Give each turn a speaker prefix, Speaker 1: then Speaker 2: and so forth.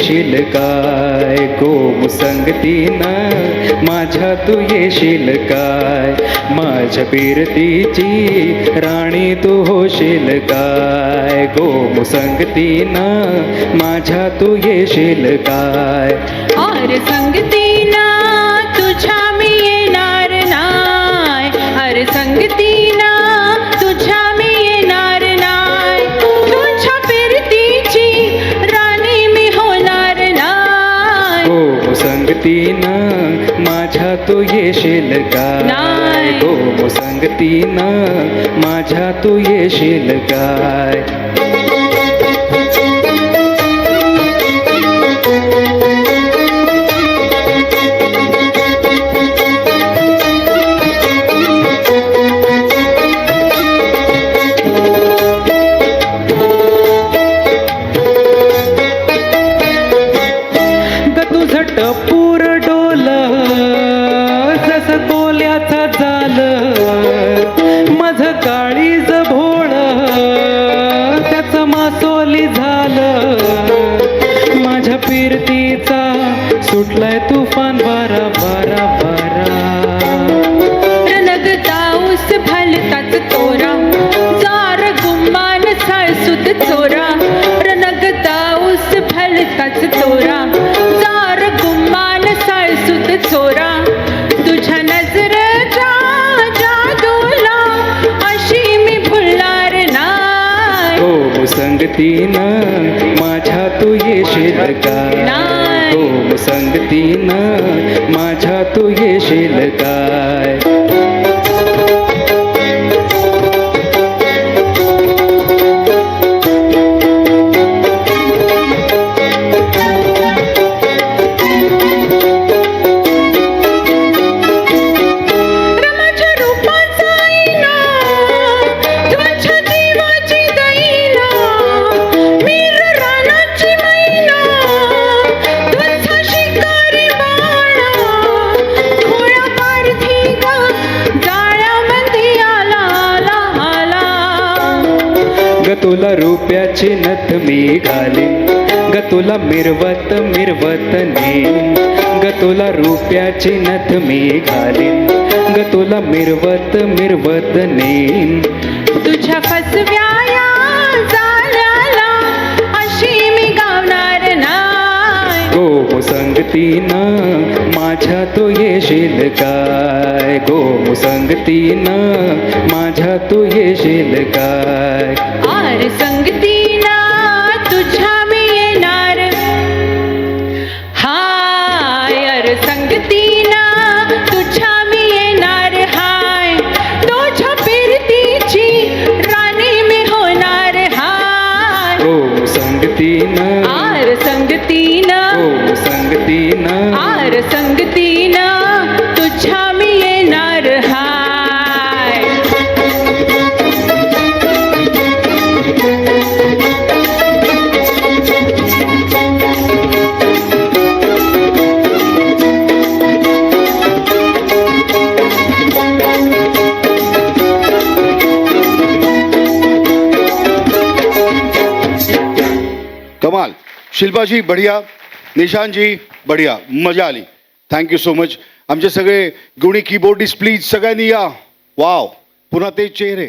Speaker 1: येशील काय गो संगतीनं माझ्या तू येशील काय माझ्या फिरतीची राणी तू होशील काय गो संगतीनं माझ्या तू येशील काय
Speaker 2: और संगतीना तुझ्या मी येणार नाय और संगतीना तुझ्या मी येणार नाय तुझ्या फिरतीची राणी मी होणार नाय
Speaker 1: गो संगतीनं माझ्या तू येशील काय गो संगतीनं माझ्या तू येशील काय टपूर डोल जस कोल्याचा जाल माझ काळीज भोळ त्याच मासोली झालं माझ्या फिरतीचा सुटलाय तुफान बारा बारा बारा
Speaker 2: रणगताऊस भलताच तोरा जार गुमान साळसूत चोरा रणगताऊस भलताच तोरा गुमान साळसूत चोरा तुझ्या नजरेच्या जादूला अशी मी भुलणार नाय
Speaker 1: हो संगतीनं माझ्या तू येशील काय हो संगतीनं माझ्या तू येशील काय ग तुला रुपयाची नथ मी घालीन ग तुला मिरवत मिरवत नेईन ग तुला रुपयाची नथ मी घालीन ग तुला मिरवत मिरवत नेईन
Speaker 2: तुझ्या फसव्या जाल्याला अशी मी गावणार नाय
Speaker 1: गो संगतीनं माझ्या तू येशील काय गो संगतीनं माझ्या तू येशील काय
Speaker 2: और संगतीना तुझ्या मी येणार हाय और संगतीना तुझ्या मी येणार हाय तुझ्या फिरतीची राणी मी होणार हाय
Speaker 1: गो संगतीनं
Speaker 2: और संगतीनं
Speaker 1: गो संगतीनं
Speaker 2: और संगतीनं तुझ्या मी येणार हाय
Speaker 3: कमाल शिल्पाजी बढ़िया निशान जी बढ़िया मजा आली थँक्यू सो मच आमचे सगळे गुणी कीबोर्डिस्ट प्लीज सगळ्यांनी या वाव पुन्हा ते चेहरे